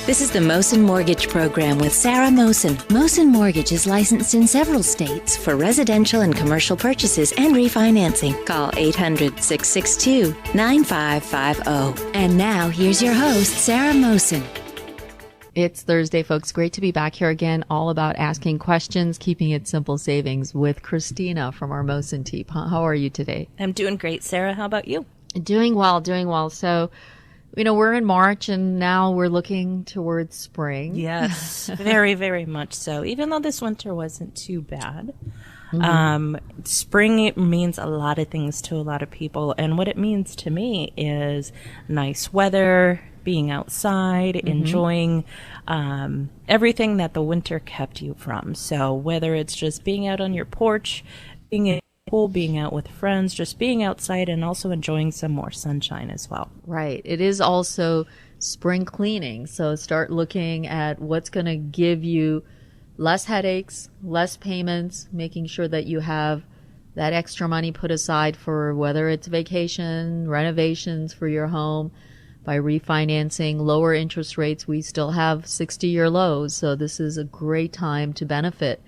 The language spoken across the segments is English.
This is the Mosen Mortgage Program with Sarah Mosen. Mosen Mortgage is licensed in several states for residential and commercial purchases and refinancing. Call 800-662-9550. And now, here's your host, Sarah Mosen. It's Thursday, folks. Great to be back here again, all about asking questions, keeping it simple savings with Christina from our Mosen team. How are you today? I'm doing great, Sarah. How about you? Doing well, doing well. So, we're in March and now we're looking towards spring. Yes, very, very much so. Even though this winter wasn't too bad. Spring means a lot of things to a lot of people. And what it means to me is nice weather, being outside, enjoying everything that the winter kept you from. So whether it's just being out on your porch, being in the pool, being out with friends, just being outside and also enjoying some more sunshine as well. Right. It is also spring cleaning. So start looking at what's going to give you less headaches, less payments, making sure that you have that extra money put aside for whether it's vacation, renovations for your home, by refinancing, lower interest rates. We still have 60-year lows, so this is a great time to benefit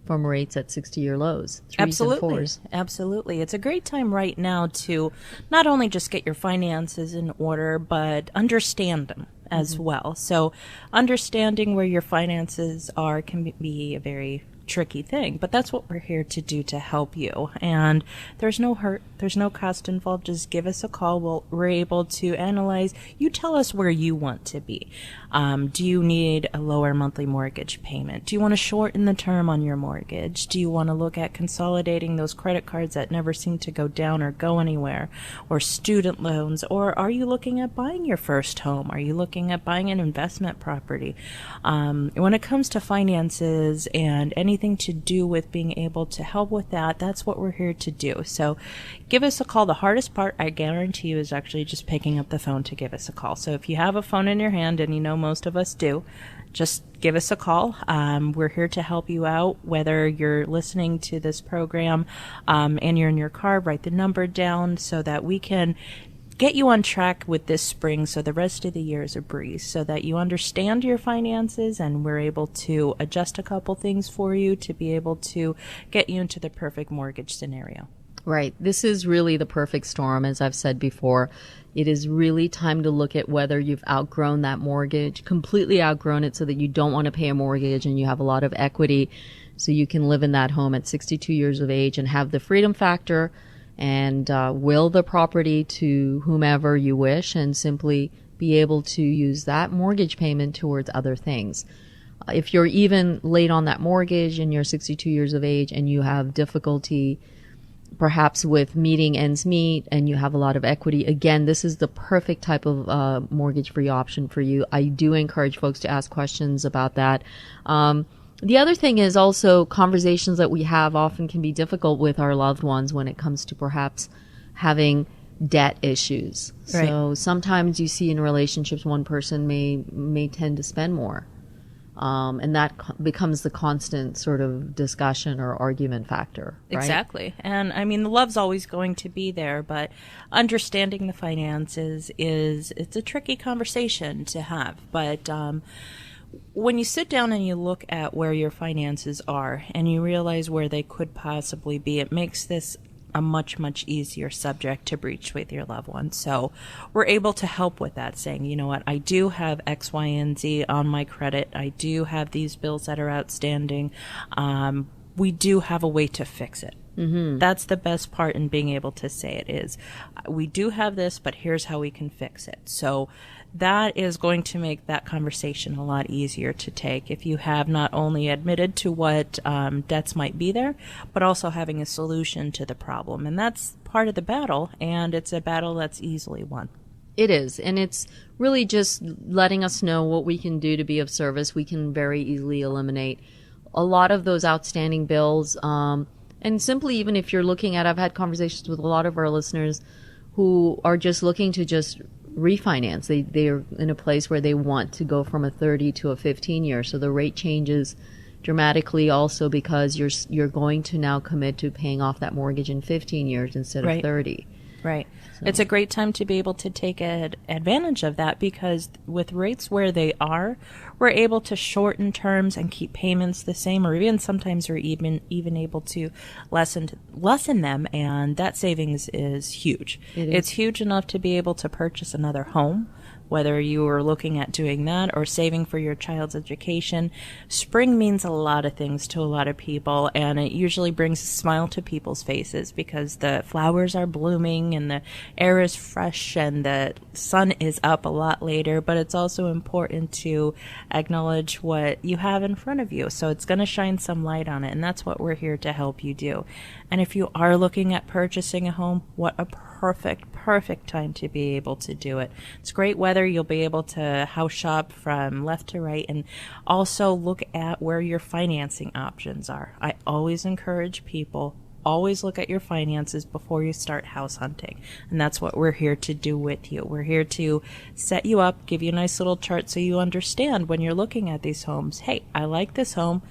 from rates at 60-year lows. Absolutely. It's a great time right now to not only just get your finances in order, but understand them as well. So understanding where your finances are can be a very tricky thing, but that's what we're here to do to help you. And there's no hurt, there's no cost involved. Just give us a call. We're able to analyze. You tell us where you want to be. Do you need a lower monthly mortgage payment? Do you want to shorten the term on your mortgage? Do you want to look at consolidating those credit cards that never seem to go down or go anywhere, or student loans? Or are you looking at buying your first home? Are you looking at buying an investment property? When it comes to finances and anything to do with being able to help with that, that's what we're here to do. So give us a call. The hardest part, I guarantee you, is actually just picking up the phone to give us a call. So if you have a phone in your hand, and most of us do, just give us a call. We're here to help you out, whether you're listening to this program and you're in your car. Write the number down so that we can get you on track with this spring, so the rest of the year is a breeze, so that you understand your finances and we're able to adjust a couple things for you to be able to get you into the perfect mortgage scenario. Right. This is really the perfect storm, as I've said before. It is really time to look at whether you've outgrown that mortgage, completely outgrown it, so that you don't want to pay a mortgage and you have a lot of equity so you can live in that home at 62 years of age and have the freedom factor and will the property to whomever you wish and simply be able to use that mortgage payment towards other things. If you're even late on that mortgage and you're 62 years of age and you have difficulty perhaps with meeting ends meet and you have a lot of equity, again, this is the perfect type of mortgage-free option for you. I do encourage folks to ask questions about that. The other thing is also conversations that we have often can be difficult with our loved ones when it comes to perhaps having debt issues. Right. So sometimes you see in relationships one person may tend to spend more. And that becomes the constant sort of discussion or argument factor, right? Exactly. And I mean, the love's always going to be there, but understanding the finances it's a tricky conversation to have. But when you sit down and you look at where your finances are and you realize where they could possibly be, it makes this a much, much easier subject to breach with your loved one. So we're able to help with that, saying, you know what, I do have X, Y, and Z on my credit. I do have these bills that are outstanding. We do have a way to fix it. Mm-hmm. That's the best part in being able to say it is, we do have this, but here's how we can fix it. So that is going to make that conversation a lot easier to take if you have not only admitted to what debts might be there, but also having a solution to the problem. And that's part of the battle, and it's a battle that's easily won. It is, and it's really just letting us know what we can do to be of service. We can very easily eliminate a lot of those outstanding bills. And simply, even if you're looking at, I've had conversations with a lot of our listeners who are just looking to just refinance. They're in a place where they want to go from a 30 to a 15 year. So the rate changes dramatically also because you're going to now commit to paying off that mortgage in 15 years instead of 30. Right. It's a great time to be able to take advantage of that, because with rates where they are, we're able to shorten terms and keep payments the same, or even sometimes we're even able to lessen them, and that savings is huge. It's huge enough to be able to purchase another home, whether you are looking at doing that or saving for your child's education. Spring means a lot of things to a lot of people, and it usually brings a smile to people's faces because the flowers are blooming and the air is fresh and the sun is up a lot later. But it's also important to acknowledge what you have in front of you. So it's going to shine some light on it, and that's what we're here to help you do. And if you are looking at purchasing a home, what a perfect time to be able to do it. It's great weather. You'll be able to house shop from left to right, and also look at where your financing options are. I always encourage people, always look at your finances before you start house hunting. And that's what we're here to do with you. We're here to set you up, give you a nice little chart so you understand when you're looking at these homes, hey, I like this home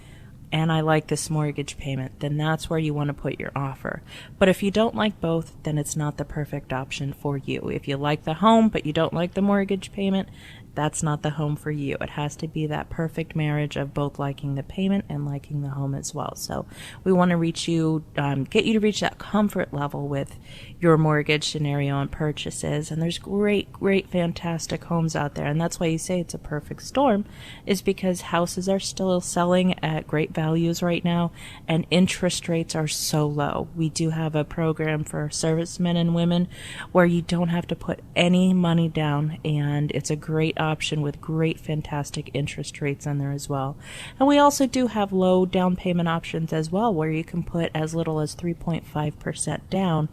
and I like this mortgage payment, then that's where you want to put your offer. But if you don't like both, then it's not the perfect option for you. If you like the home but you don't like the mortgage payment, that's not the home for you. It has to be that perfect marriage of both liking the payment and liking the home as well. So we want to reach you, get you to reach that comfort level with your mortgage scenario and purchases. And there's great, fantastic homes out there. And that's why you say it's a perfect storm, is because houses are still selling at great values right now, and interest rates are so low. We do have a program for servicemen and women where you don't have to put any money down, and it's a great option with great, fantastic interest rates in there as well. And we also do have low down payment options as well, where you can put as little as 3.5% down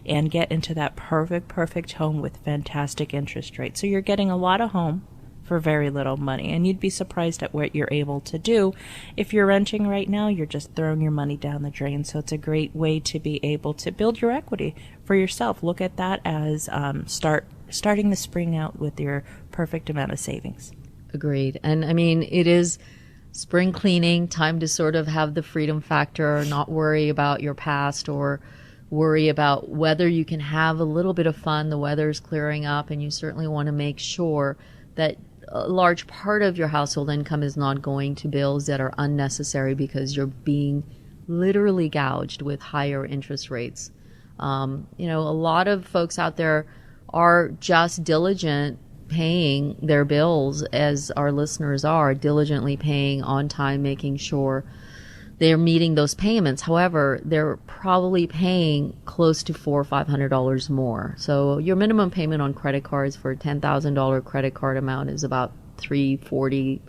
and get into that perfect home with fantastic interest rates. So you're getting a lot of home for very little money, and you'd be surprised at what you're able to do. If you're renting right now, you're just throwing your money down the drain. So it's a great way to be able to build your equity for yourself. Look at that as starting the spring out with your perfect amount of savings. Agreed. And I mean, it is spring cleaning, time to sort of have the freedom factor, not worry about your past or worry about whether you can have a little bit of fun. The weather's clearing up, and you certainly want to make sure that a large part of your household income is not going to bills that are unnecessary because you're being literally gouged with higher interest rates. A lot of folks out there are just diligent paying their bills, as our listeners are, diligently paying on time, making sure they're meeting those payments. However, they're probably paying close to $400 or $500 more. So your minimum payment on credit cards for a $10,000 credit card amount is about $340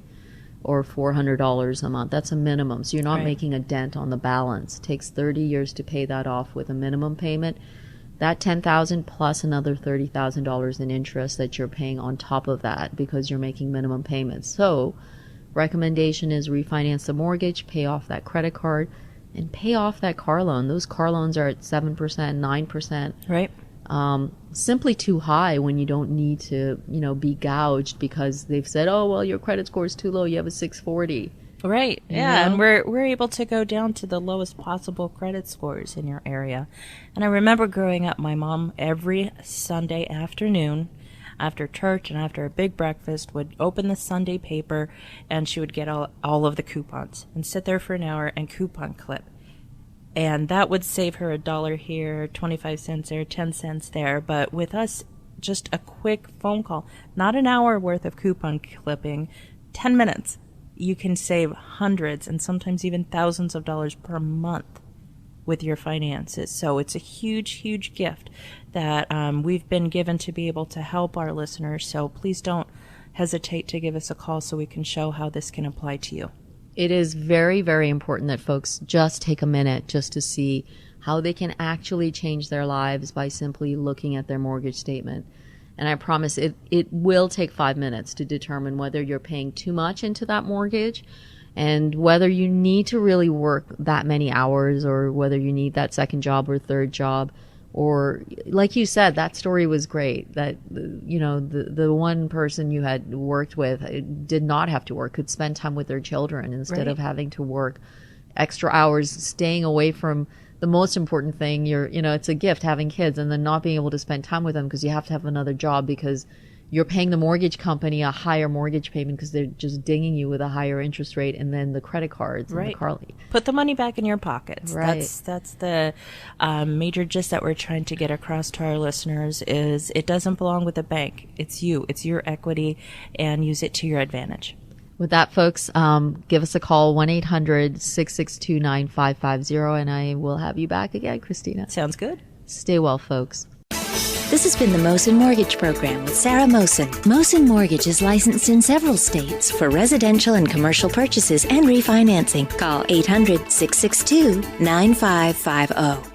or $400 a month. That's a minimum. So you're not making a dent on the balance. It takes 30 years to pay that off with a minimum payment. That $10,000 plus another $30,000 in interest that you're paying on top of that because you're making minimum payments. So recommendation is refinance the mortgage, pay off that credit card, and pay off that car loan. Those car loans are at 7%, 9%. Right. Simply too high when you don't need to, be gouged because they've said, oh, well, your credit score is too low. You have a 640. Right. Yeah. And we're able to go down to the lowest possible credit scores in your area. And I remember growing up, my mom every Sunday afternoon after church and after a big breakfast would open the Sunday paper, and she would get all of the coupons and sit there for an hour and coupon clip. And that would save her $1 here, 25 cents there, 10 cents there. But with us, just a quick phone call, not an hour worth of coupon clipping, 10 minutes. You can save hundreds and sometimes even thousands of dollars per month with your finances. So it's a huge gift that we've been given to be able to help our listeners. So please don't hesitate to give us a call so we can show how this can apply to you. It is very, very important that folks just take a minute just to see how they can actually change their lives by simply looking at their mortgage statement. And I promise it will take 5 minutes to determine whether you're paying too much into that mortgage and whether you need to really work that many hours or whether you need that second job or third job. Or like you said, that story was great that, the one person you had worked with did not have to work, could spend time with their children instead of having to work extra hours, staying away from the most important thing. It's a gift having kids, and then not being able to spend time with them because you have to have another job because you're paying the mortgage company a higher mortgage payment because they're just dinging you with a higher interest rate, and then the credit cards and the car. Put the money back in your pockets. Right. That's the major gist that we're trying to get across to our listeners is it doesn't belong with the bank. It's you. It's your equity, and use it to your advantage. With that, folks, give us a call, 1-800-662-9550, and I will have you back again, Christina. Sounds good. Stay well, folks. This has been the Mosen Mortgage Program with Sarah Mosen. Mosen Mortgage is licensed in several states for residential and commercial purchases and refinancing. Call 800-662-9550.